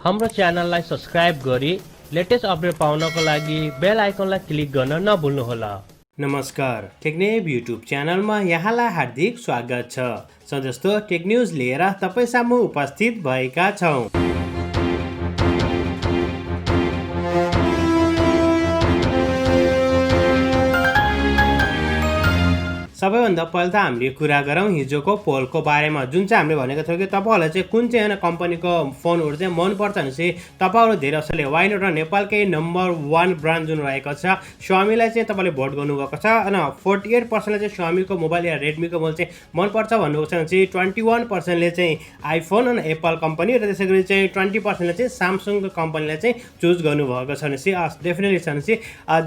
हाम्रो च्यानललाई सब्स्क्राइब गरी लेटेस्ट अपडेट पाउनको लागि बेल आइकनलाई क्लिक गर्न नभुल्नुहोला। नमस्कार, टेक्नेप युट्युब च्यानलमा यहाँलाई हार्दिक स्वागत छ। सधैँजस्तो टेक न्युज लिएर तपाईसामु उपस्थित भएका छौं। सबैभन्दा पहिला त हामीले कुरा गरौँ हिजोको पोलको बारेमा, जुन चाहिँ हामीले भनेको थियौँ कि तपाईँहरूलाई चाहिँ कुन चाहिँ होइन कम्पनीको फोनहरू चाहिँ मनपर्छ भनेपछि तपाईँहरू धेरै जसोले वाइ नट र नेपालकै नम्बर 1 ब्रान्ड जुन रहेको छ स्वामीलाई चाहिँ तपाईँले भोट गर्नुभएको छ। अनि 48%ले चाहिँ स्वामीको मोबाइल या रेडमीको मोबाइल चाहिँ मनपर्छ भन्नुभएको छ भने चाहिँ 21%ले चाहिँ आइफोन अनि एप्पल कम्पनी र त्यसै गरी चाहिँ 20%ले चाहिँ स्यामसङको कम्पनीलाई चाहिँ चुज गर्नुभएको छ भनेपछि डेफिनेटली छ भनेपछि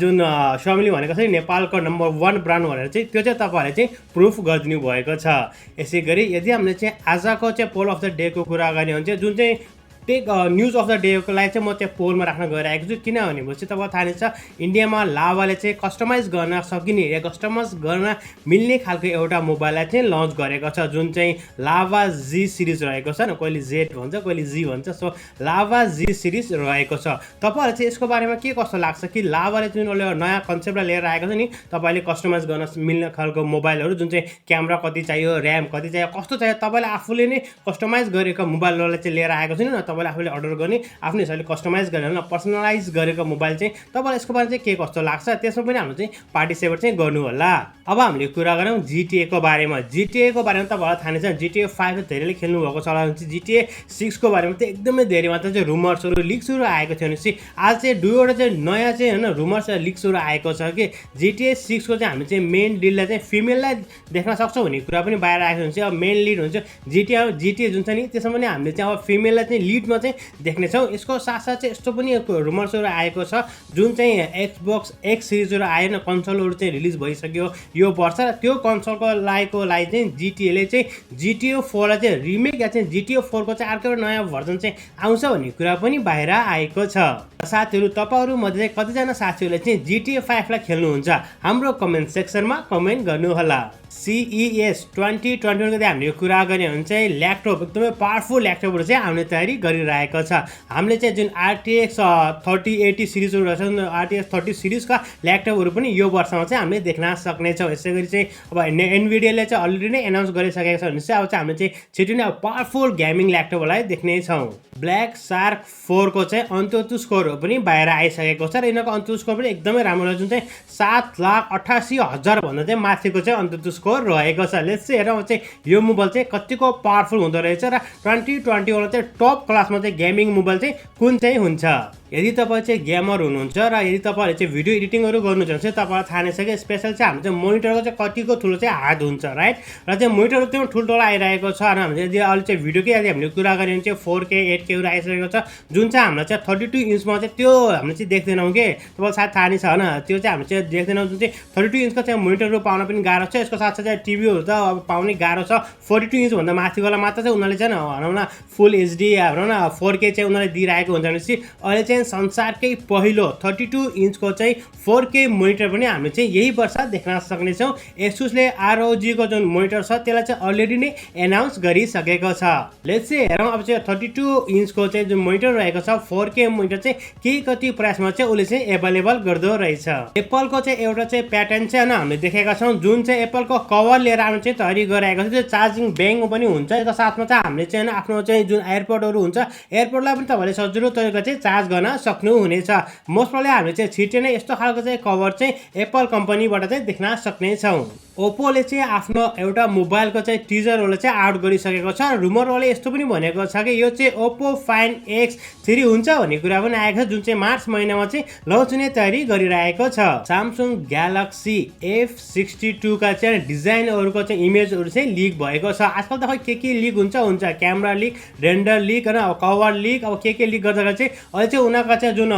जुन स्वामीले भनेको छ नेपालको नम्बर 1 ब्रान्ड भनेर चाहिँ त्यो चाहिँ तपाईँहरूले चाहिँ प्रुफ गरिदिनु भएको छ। यसै गरी यदि हामीले चाहिँ आजको चाहिँ पोल अफ द डेको कुरा गर्ने हो भने चाहिँ जुन चाहिँ टेक न्युज अफ द डेको लागि चाहिँ म चाहिँ पोलमा राख्न गइरहेको छु। किनभने पछि तपाईँलाई थाहा नै छ इन्डियामा लाभाले चाहिँ कस्टमाइज गर्न सकिने या कस्टमाइज गर्न मिल्ने खालको एउटा मोबाइललाई चाहिँ लन्च गरेको छ, जुन चाहिँ लाभा जी सिरिज रहेको छ। कहिले जेड भन्छ कहिले जी भन्छ, सो लाभा जी सिरिज रहेको छ। तपाईँहरूलाई चाहिँ यसको बारेमा के कस्तो लाग्छ कि लाभाले जुन नयाँ कन्सेप्टलाई लिएर आएको छ नि, तपाईँले कस्टमाइज गर्न मिल्ने खालको मोबाइलहरू जुन चाहिँ क्यामेरा कति चाहियो, ऱ्याम कति चाहियो, कस्तो चाहियो, तपाईँले आफूले नै कस्टमाइज गरेको मोबाइलहरूलाई चाहिँ लिएर आएको छैन। तपाईँले आफूले अर्डर गर्ने आफ्नो हिसाबले कस्टमाइज गरेर पर्सनलाइज गरेको मोबाइल चाहिँ तपाईँलाई यसको बारेमा चाहिँ के कस्तो लाग्छ त्यसमा पनि हाम्रो चाहिँ पार्टिसिपेट चाहिँ गर्नु होला। अब हामीले कुरा गरौँ जिटिएको बारेमा। जिटिएको बारेमा तपाईँहरूलाई थाहा नै छ, जिटिए 5 धेरैले खेल्नु भएको छ भने चाहिँ जिटिए 6 को बारेमा चाहिँ एकदमै धेरै मात्रा चाहिँ रुमर्सहरू लिक्सहरू आएको थियो भनेपछि आज चाहिँ दुईवटा चाहिँ नयाँ चाहिँ होइन रुमर्स लिक्सहरू आएको छ कि जिटिए 6 को चाहिँ हामी चाहिँ मेन लिडलाई चाहिँ फिमेललाई देख्न सक्छौँ भन्ने कुरा पनि बाहिर आएको हुन्छ। अब मेन लिड हुन्छ जिटिए जुन छ नि त्यसमा पनि हामीले चाहिँ अब फिमेललाई चाहिँ लिडमा चाहिँ देख्नेछौँ। यसको साथसाथ चाहिँ यस्तो पनि रुमर्सहरू आएको छ जुन चाहिँ एक्सबक्स एक्स सिरिजहरू आएन, कन्सोलहरू चाहिँ रिलिज भइसक्यो यो वर्ष र त्यो कन्सोलको लागि चाहिँ जिटिएले चाहिँ जिटिए 4 लाई चाहिँ रिमेक या चाहिँ जिटिए 4 को चाहिँ अर्को नयाँ भर्जन चाहिँ आउँछ भन्ने कुरा पनि बाहिर आएको छ। साथीहरू तपाईँहरू मध्ये चाहिँ कतिजना साथीहरूले चाहिँ जिटिए 5 लाई खेल्नुहुन्छ हाम्रो कमेन्ट सेक्सनमा कमेन्ट गर्नुहोला। CES 2021 को हामीले कुरा गर्ने हो भने चाहिँ ल्यापटप एकदमै पावरफुल ल्यापटपहरू चाहिँ आउने तयारी गरिरहेको छ। हामीले चाहिँ जुन RTX 3080 सिरिजहरू रहेछ, RTX 30 सिरिजका ल्यापटपहरू पनि यो वर्षमा चाहिँ हामीले देख्न सक्नेछौँ। यसै गरी चाहिँ अब एनभिडियाले चाहिँ अलरेडी नै एनाउन्स गरिसकेको छ भने चाहिँ अब चाहिँ हामीले चाहिँ छिटो नै पावरफुल गेमिङ ल्यापटपहरूलाई देख्नेछौँ। ब्ल्याक शार्क 4 को चाहिँ अन्तुतु स्कोरहरू पनि बाहिर आइसकेको छ र यिनीहरूको अन्तुतु स्कोर पनि एकदमै राम्रो छ, जुन चाहिँ 7,88,000 भन्दा चाहिँ माथिको चाहिँ अन्तुतु स्कोर रहेको छ। लेट्स चाहिँ हेरौँ चाहिँ यो मोबाइल चाहिँ कतिको पावरफुल हुँदो रहेछ र 2021 चाहिँ टप क्लासमा चाहिँ गेमिङ मोबाइल चाहिँ कुन चाहिँ हुन्छ। यदि तपाईँ चाहिँ गेमर हुनुहुन्छ र यदि तपाईँहरूले चाहिँ भिडियो एडिटिङहरू गर्नुहुन्छ भने चाहिँ तपाईँलाई थाहा नै छ कि स्पेसल चाहिँ हाम्रो चाहिँ मोनिटरको चाहिँ कतिको ठुलो चाहिँ हात हुन्छ, राइट। र चाहिँ मोनिटर एकदम ठुल्ठुलो आइरहेको छ र हामीले यदि अहिले चाहिँ भिडियोकै यदि हामीले कुरा गऱ्यो भने चाहिँ 4K 8Kहरू आइसकेको छ, जुन चाहिँ हामीलाई चाहिँ 32 इन्चमा चाहिँ त्यो हामीले चाहिँ देख्दैनौँ कि तपाईँलाई सायद थाहा नै छ होइन, त्यो चाहिँ हामीले चाहिँ देख्दैनौँ। जुन चाहिँ 32 इन्चको चाहिँ मोनिटरहरू पाउन पनि गाह्रो छ। यसको साथसाथ चाहिँ टिभीहरू त अब पाउनै गाह्रो छ। 42 इन्चभन्दा माथिकोलाई मात्र चाहिँ उनीहरूले चाहिँ भनौँ न फुल एचडी भनौँ न 4K चाहिँ उनीहरूले दिइरहेको हुन्छ भनेपछि अहिले चाहिँ संसारकै पहिलो 32 इन्चको चाहिँ 4K मोनिटर पनि हामीले चाहिँ यही वर्ष देख्न सक्नेछौँ। एसुसले ROG को जुन मोनिटर छ त्यसलाई चाहिँ अलरेडी नै एनाउन्स गरिसकेको छ। लेट्स चाहिँ हेरौँ अब चाहिँ 32 इन्चको चाहिँ जुन मोनिटर रहेको छ 4K मोनिटर चाहिँ के कति प्राइसमा चाहिँ उसले चाहिँ एभाइलेबल गर्दो रहेछ। एप्पलको चाहिँ एउटा चाहिँ प्याटर्न चाहिँ हामीले देखेका छौँ, जुन चाहिँ एप्पलको कभर लिएर आउनु चाहिँ तयारी गरिरहेको छ। त्यो चार्जिङ ब्याङ्क पनि हुन्छ। यसको साथमा चाहिँ हामीले चाहिँ आफ्नो चाहिँ जुन एयरपोर्टहरू हुन्छ एयरपोर्टलाई पनि तपाईँले सजिलो तरिकाले चाहिँ चार्ज गर्न सक्नुहुनेछ। मोस्ट प्रब्लम हामीले चाहिँ छिटै नै यस्तो खालको चाहिँ कभर चाहिँ एप्पल कम्पनीबाट चाहिँ देख्न सक्नेछौँ। ओप्पोले चाहिँ आफ्नो एउटा मोबाइलको चाहिँ टिजरहरू चाहिँ आउट गरिसकेको छ। रुमरवाले यस्तो पनि भनेको छ कि यो चाहिँ ओप्पो फाइन X3 हुन्छ भन्ने कुरा पनि आएको छ, जुन चाहिँ मार्च महिनामा चाहिँ लन्च हुने तयारी गरिरहेको छ। स्यामसङ ग्यालेक्सी F62 का चाहिँ डिजाइनहरूको चाहिँ इमेजहरू चाहिँ लिक भएको छ। आजकल त खै के लिक हुन्छ, क्यामेरा लिक, रेन्डर लिक होइन, कभर लिक, अब के लिक गर्दा चाहिँ अहिले चाहिँ सामनाका चाहिँ जुन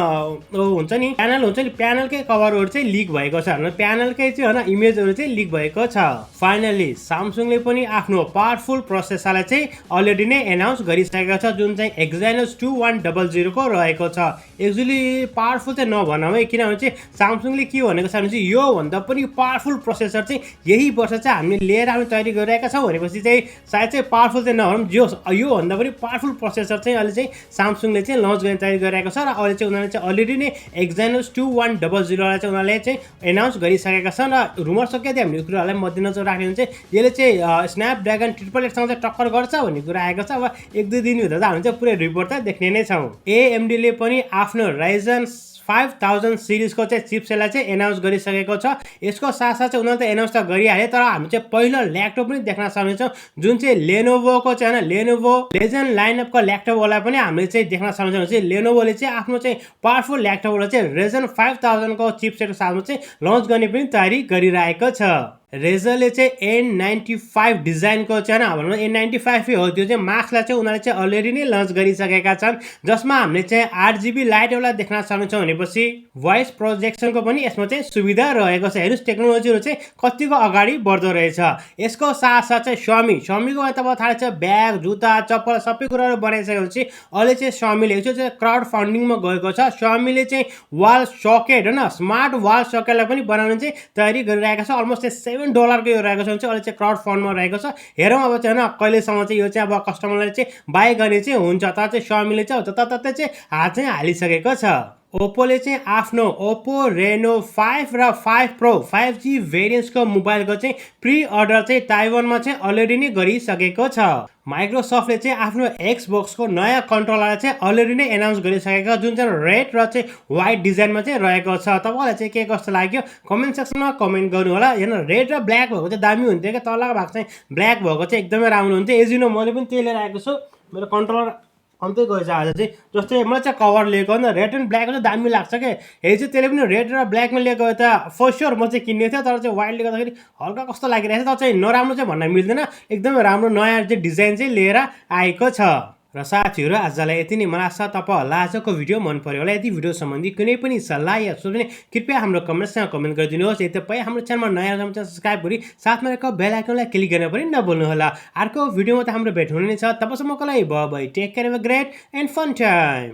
हुन्छ नि प्यानल हुन्छ नि प्यानलकै कभरहरू चाहिँ लिक भएको छ र प्यानलकै चाहिँ हैन इमेजहरू चाहिँ लिक भएको छ। फाइनली सामसङले पनि आफ्नो पावरफुल प्रोसेसरलाई चाहिँ अलरेडी नै एनाउन्स गरिसकेको छ जुन चाहिँ एक्जाइनोस 2100 को रहेको छ। एक्चुअली पावरफुल चाहिँ नभनौँ है, किनभने चाहिँ सामसङले के भनेको छ भने चाहिँ यो भन्दा पनि पावरफुल प्रोसेसर चाहिँ यही वर्ष चाहिँ हामीले लिएर आउने तयारी गरिरहेका छौँ भनेपछि चाहिँ सायद चाहिँ पावरफुल चाहिँ नभनौँ, यो भन्दा पनि पावरफुल प्रोसेसर चाहिँ अहिले चाहिँ सामसङले चाहिँ लन्च गर्ने तयारी गरिरहेको छ र अहिले चाहिँ उनीहरूले चाहिँ अलरेडी नै एक्जाइनोस 2100 लाई चाहिँ उनीहरूले चाहिँ एनाउन्स गरिसकेका छन् र रुमर छ क्या हामीले कुराहरूलाई मध्यनजर राख्ने भने चाहिँ यसले चाहिँ स्न्यापड्रागन 888सँग चाहिँ टक्कर गर्छ भन्ने कुरा आएको छ। अब 1-2 दिनभित्र त हामी चाहिँ पुरै रिपोर्ट त देख्ने नै छौँ। एएमडीले पनि आफ्नो Ryzen 5000 सिरिजको चाहिँ चिपसेटलाई चाहिँ एनाउन्स गरिसकेको छ। यसको साथसाथ चाहिँ उनीहरूले त एनाउन्स त गरिहाले, तर हामी चाहिँ पहिलो ल्यापटप पनि देख्न सक्नेछौँ जुन चाहिँ लेनोभोको चाहिँ हैन लेनोभो लेजेन्ड लाइनअपको ल्यापटपलाई पनि हामीले चाहिँ देख्न सक्नेछौँ। चाहिँ लेनोभोले चाहिँ आफ्नो चाहिँ पावरफुल ल्यापटपलाई चाहिँ Ryzen 5000 को चिपसेटको साथमा चाहिँ लन्च गर्ने पनि तयारी गरिरहेको छ। रेजरले चाहिँ N95 डिजाइनको चाहिँ भनौँ N95 हो, त्यो चाहिँ मास्कलाई चाहिँ उनीहरूले चाहिँ अलरेडी नै लन्च गरिसकेका छन्, जसमा हामीले चाहिँ 8GB लाइटवाला देख्न सक्नेछौँ। भनेपछि भोइस प्रोजेक्सनको पनि यसमा चाहिँ सुविधा रहेको छ। हेर्नुहोस् टेक्नोलोजीहरू चाहिँ कतिको अगाडि बढ्दो रहेछ। यसको साथसाथ चाहिँ स्वामीको तपाईँ थाहा छ ब्याग जुत्ता चप्पल सबै कुराहरू बनाइसकेपछि अहिले चाहिँ स्वामीले एकचोटि चाहिँ क्राउड फन्डिङमा गएको छ। स्वामीले चाहिँ वाल सकेट हैन स्मार्ट वाल सकेटलाई पनि बनाउने चाहिँ तयारी गरिरहेको छ। अलमोस्ट चाहिँ $7 को यो रहेको छ भने चाहिँ अहिले चाहिँ क्राउड फन्डमा रहेको छ। हेरौँ अब चाहिँ हैन कहिलेसम्म चाहिँ यो चाहिँ अब कस्टमरले चाहिँ बाई गर्ने चाहिँ हुन्छ। तर चाहिँ स्वामीले चाहिँ जताततै चाहिँ हात चाहिँ हालिसकेको छ। ओप्पोले चाहिँ आफ्नो ओप्पो रेनो 5 र 5 प्रो 5G भेरिएन्ट्सको मोबाइलको चाहिँ प्री अर्डर चाहिँ ताइवानमा चाहिँ अलरेडी नै गरिसकेको छ। माइक्रोसफ्टले चाहिँ आफ्नो एक्सबक्सको नयाँ कन्ट्रोलरलाई चाहिँ अलरेडी नै एनाउन्स गरिसकेको जुन चाहिँ रेड र चाहिँ व्हाइट डिजाइनमा चाहिँ रहेको छ। तपाईँलाई चाहिँ के कस्तो लाग्यो कमेन्ट सेक्सनमा कमेन्ट गर्नु होला। हेर्नु रेड र ब्ल्याक भएको चाहिँ दामी हुन्थ्यो क्या, तलको भाग चाहिँ ब्ल्याक भएको चाहिँ एकदमै राम्रो हुन्थ्यो। एजिनो मैले पनि त्यही लिएर आएको छु। मेरो कन्ट्रोलर अन्त्य गएछ आज चाहिँ। जस्तै मैले चाहिँ कभर लिएको अन्त रेड एन्ड ब्ल्याक चाहिँ दामी लाग्छ क्या। हे चाहिँ त्यसले पनि रेड र ब्ल्याकमा लिएको त फर स्योर म चाहिँ किन्ने थियो, तर चाहिँ व्हाइटले गर्दाखेरि हल्का कस्तो लागिरहेको छ। तर चाहिँ नराम्रो चाहिँ भन्न मिल्दैन, एकदमै राम्रो नयाँ चाहिँ डिजाइन चाहिँ लिएर आएको छ। र साथीहरू आजलाई यति नै। मलाई आशा तपाईँहरूलाई आजको भिडियो मन पर्यो होला। यदि भिडियो सम्बन्धी कुनै पनि सल्लाह या सुझाव भने कृपया हाम्रो कमेन्टमा कमेन्ट गरिदिनुहोस्। यदि तपाईँ हाम्रो च्यानलमा नयाँ हुनुहुन्छ सब्स्क्राइब गरी साथमा रहेको बेल आइकनलाई क्लिक गर्न पनि नभुल्नु होला। अर्को भिडियोमा त हाम्रो भेट हुने नै छ। तबसम्मको लागि bye bye, take care, have a great and fun time.